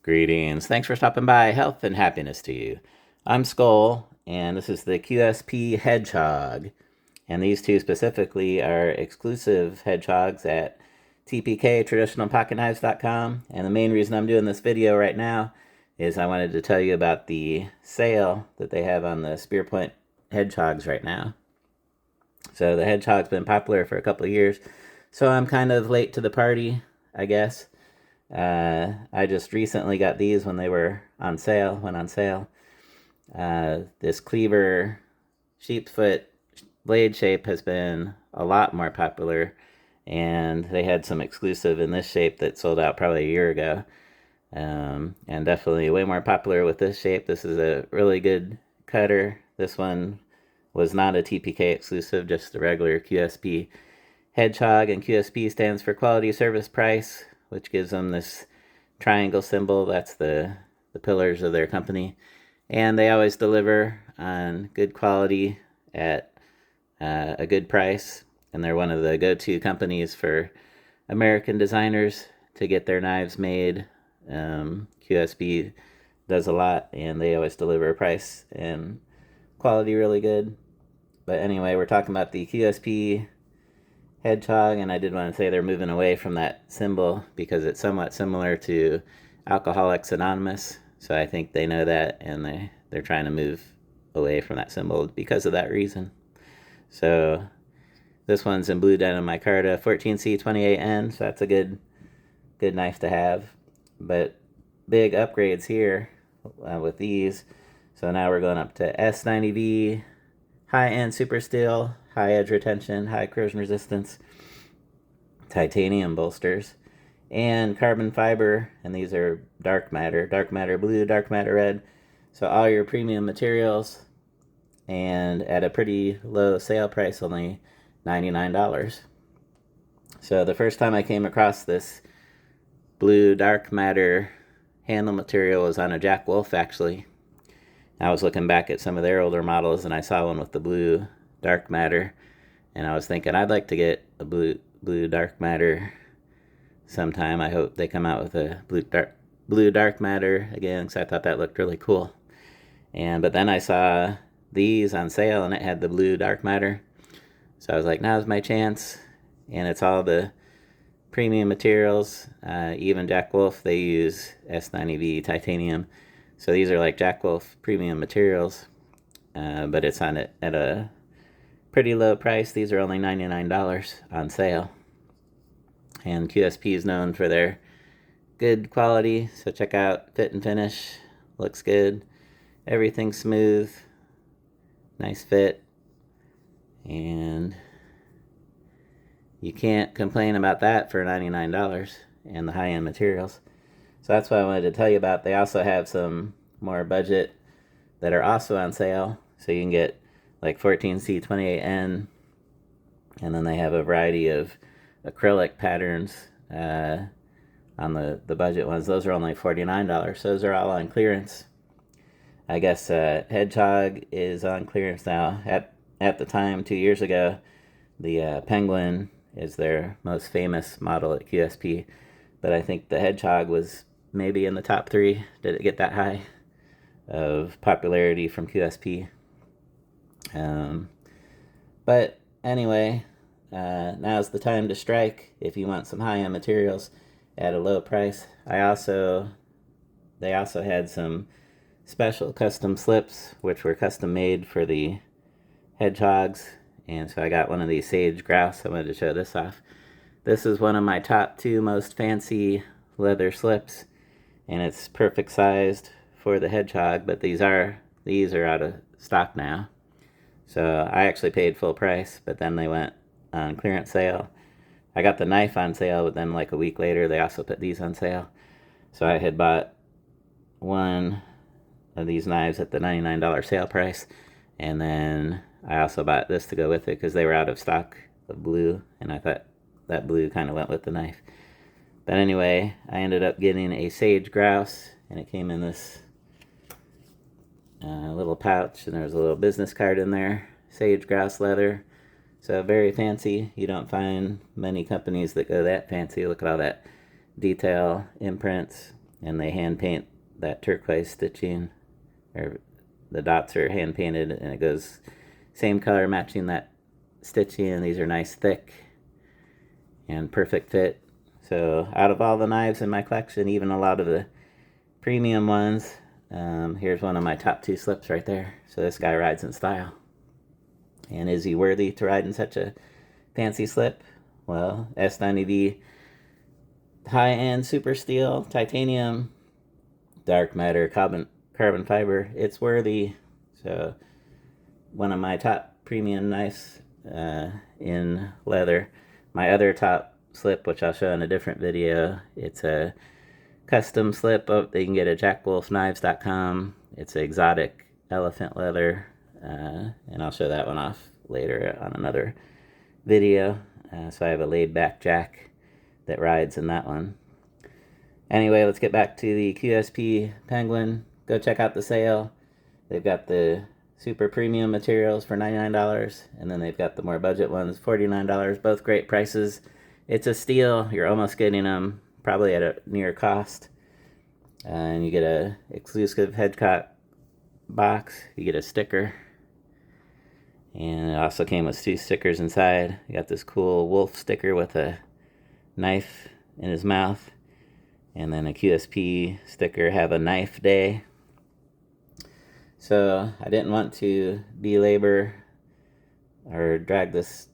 Greetings. Thanks for stopping by. Health and happiness to you. I'm Skol, and this is the QSP Hedgehog. And these two specifically are exclusive hedgehogs at TPK TraditionalPocketKnives.com. And the main reason I'm doing this video right now is I wanted to tell you about the sale that they have on the Spearpoint hedgehogs right now. So the hedgehog's been popular for a couple of years, so I'm kind of late to the party, I guess. I just recently got these when they were on sale, went on sale. This cleaver sheepsfoot blade shape has been a lot more popular, and they had some exclusive in this shape that sold out probably a year ago. And definitely way more popular with this shape. This is a really good cutter. This one was not a TPK exclusive, just the regular QSP Hedgehog, and QSP stands for quality, service, price, which gives them this triangle symbol. That's the pillars of their company. And they always deliver on good quality at a good price. And they're one of the go-to companies for American designers to get their knives made. QSP does a lot, and they always deliver a price and quality really good. But anyway, we're talking about the QSP Hedgehog, and I did want to say they're moving away from that symbol because it's somewhat similar to Alcoholics Anonymous. So I think they know that, and they're trying to move away from that symbol because of that reason. So this one's in blue denim micarta, 14C28N, so that's a good knife to have. But big upgrades here with these. So now we're going up to S90V, high-end super steel, high edge retention, high corrosion resistance, titanium bolsters, and carbon fiber. And these are dark matter blue, dark matter red. So all your premium materials, and at a pretty low sale price, only $99. So the first time I came across this blue dark matter handle material was on a Jack Wolf, actually. I was looking back at some of their older models, and I saw one with the blue dark matter, and I was thinking I'd like to get a blue dark matter sometime. I hope they come out with a blue dark matter again, because I thought that looked really cool. But then I saw these on sale, and it had the blue dark matter, so I was like, now's my chance. And it's all the premium materials. Even Jack Wolf, they use S90V titanium. So these are like Jack Wolf premium materials, but it's on it at a pretty low price. These are only $99 on sale. And QSP is known for their good quality, so check out fit and finish. Looks good. Everything's smooth. Nice fit. And you can't complain about that for $99 and the high-end materials. So that's what I wanted to tell you about. They also have some more budget that are also on sale. So you can get like 14C28N, and then they have a variety of acrylic patterns on the budget ones. Those are only $49. So those are all on clearance. I guess Hedgehog is on clearance now. At the time, 2 years ago, the Penguin is their most famous model at QSP. But I think the Hedgehog was maybe in the top 3. Did it get that high of popularity from QSP? But anyway, now's the time to strike if you want some high-end materials at a low price. They also had some special custom slips, which were custom made for the Hedgehogs. And so I got one of these Sage Grouse. I wanted to show this off. This is one of my top 2 most fancy leather slips, and it's perfect sized for the Hedgehog, but these are out of stock now. So I actually paid full price, but then they went on clearance sale. I got the knife on sale, but then like a week later they also put these on sale. So I had bought one of these knives at the $99 sale price, and then I also bought this to go with it because they were out of stock of blue, and I thought that blue kind of went with the knife. But anyway, I ended up getting a Sage Grouse, and it came in this little pouch, and there was a little business card in there. Sage Grouse Leather. So very fancy. You don't find many companies that go that fancy. Look at all that detail, imprints. and they hand paint that turquoise stitching, or the dots are hand painted, and it goes same color matching that stitching, and these are nice thick and perfect fit. So out of all the knives in my collection, even a lot of the premium ones, here's one of my top 2 slips right there. So this guy rides in style. And is he worthy to ride in such a fancy slip? Well, S90V high-end super steel, titanium, dark matter, carbon fiber, it's worthy. So one of my top premium knives in leather. My other top slip, which I'll show in a different video, it's a custom slip that you can get at jackwolfknives.com. It's an exotic elephant leather, and I'll show that one off later on another video. So I have a laid back jack that rides in that one. Anyway, let's get back to the QSP Penguin. Go check out the sale. They've got the super premium materials for $99, and then they've got the more budget ones, $49. Both great prices. It's a steal. You're almost getting them probably at a near cost. And you get a exclusive Hedgehog box. You get a sticker. And it also came with 2 stickers inside. You got this cool wolf sticker with a knife in his mouth. And then a QSP sticker, have a knife day. So I didn't want to belabor or drag this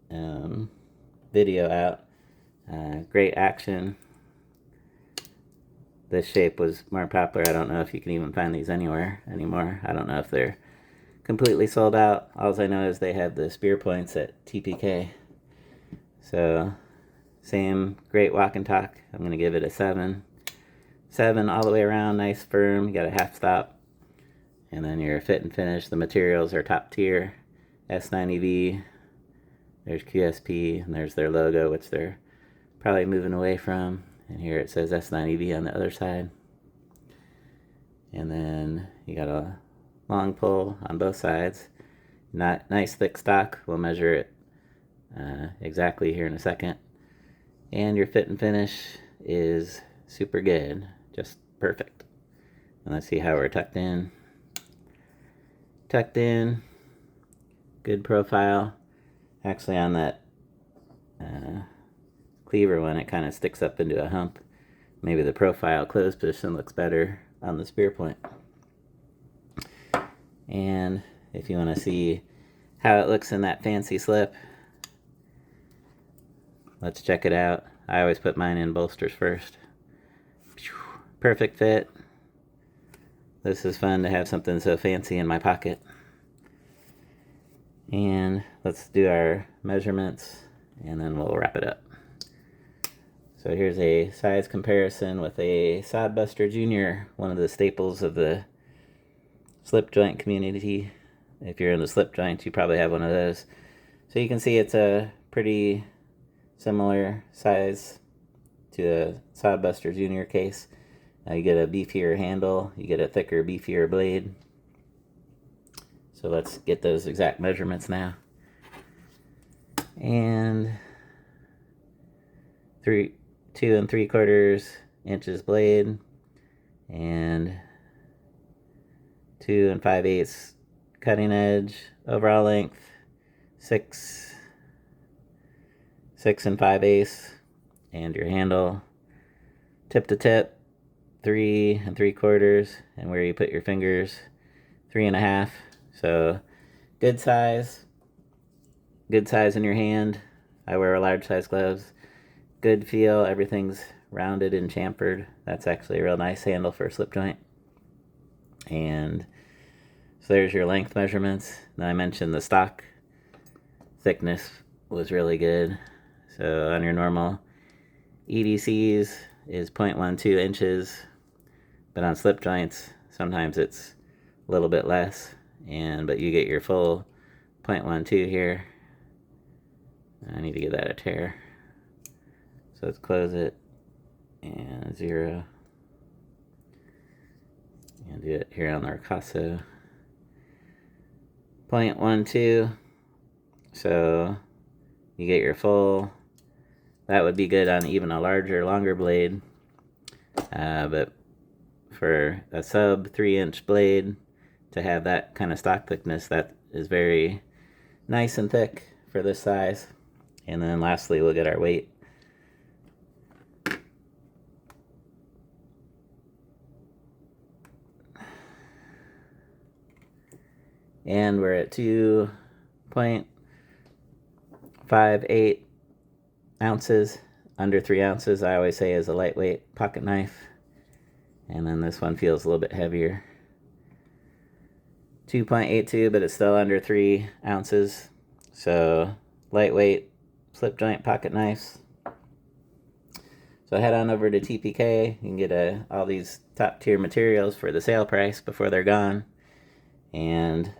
video out. Great action. This shape was more popular. I don't know if you can even find these anywhere anymore. I don't know if they're completely sold out. All I know is they have the spear points at TPK. So same great walk and talk. I'm going to give it a 7. 7 all the way around, nice firm. You got a half stop. And then your fit and finish. The materials are top tier. S90V. There's QSP, and there's their logo, which they're probably moving away from. And here it says S90V on the other side. And then you got a long pull on both sides. Nice thick stock. We'll measure it exactly here in a second. And your fit and finish is super good. Just perfect. And let's see how we're tucked in. Tucked in. Good profile. Actually on that cleaver one, it kind of sticks up into a hump. Maybe the profile closed position looks better on the spear point. And if you want to see how it looks in that fancy slip, let's check it out. I always put mine in bolsters first. Perfect fit. This is fun to have something so fancy in my pocket. And let's do our measurements, and then we'll wrap it up. So here's a size comparison with a Sodbuster Junior, one of the staples of the slip joint community. If you're in the slip joint, you probably have one of those. So you can see it's a pretty similar size to a Sodbuster Junior case. You get a beefier handle, you get a thicker, beefier blade. So let's get those exact measurements now. And 2 3/4 inches blade, and 2 5/8 cutting edge. Overall length 6 5/8, and your handle tip to tip 3 3/4, and where you put your fingers 3 1/2. So good size in your hand. I wear large size gloves. Good feel, everything's rounded and chamfered. That's actually a real nice handle for a slip joint. And so there's your length measurements. Now I mentioned the stock thickness was really good. So on your normal EDCs is 0.12 inches, but on slip joints sometimes it's a little bit less, but you get your full 0.12 here. I need to give that a tear. So let's close it, and 0, and do it here on the Ricasso. 0.12. So you get your full. That would be good on even a larger, longer blade, but for a sub 3-inch blade to have that kind of stock thickness. That is very nice and thick for this size. And then lastly, we'll get our weight. And we're at 2.58 ounces, under 3 ounces. I always say is a lightweight pocket knife. And then this one feels a little bit heavier. 2.82, but it's still under 3 ounces. So lightweight slip joint pocket knives. So head on over to TPK. You can get all these top tier materials for the sale price before they're gone. And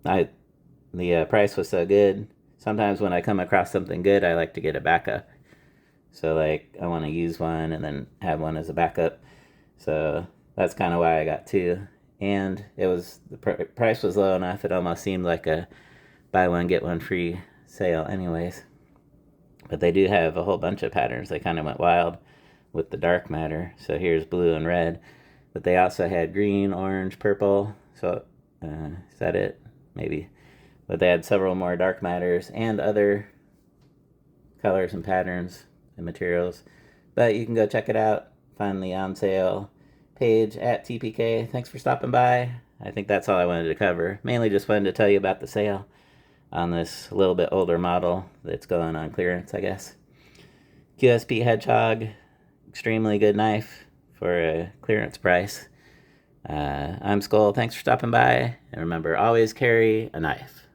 the price was so good. Sometimes when I come across something good, I like to get a backup. So like I want to use one and then have one as a backup. So that's kind of why I got two. And it was the price was low enough, it almost seemed like a buy one get one free sale anyways. But they do have a whole bunch of patterns. They kind of went wild with the dark matter. So here's blue and red. But they also had green, orange, purple. So is that it? Maybe. But they had several more dark matters and other colors and patterns and materials. But you can go check it out. Find the on sale page at TPK. Thanks for stopping by. I think that's all I wanted to cover. Mainly just wanted to tell you about the sale on this little bit older model that's going on clearance, I guess. QSP Hedgehog, extremely good knife for a clearance price. I'm Skol. Thanks for stopping by. And remember, always carry a knife.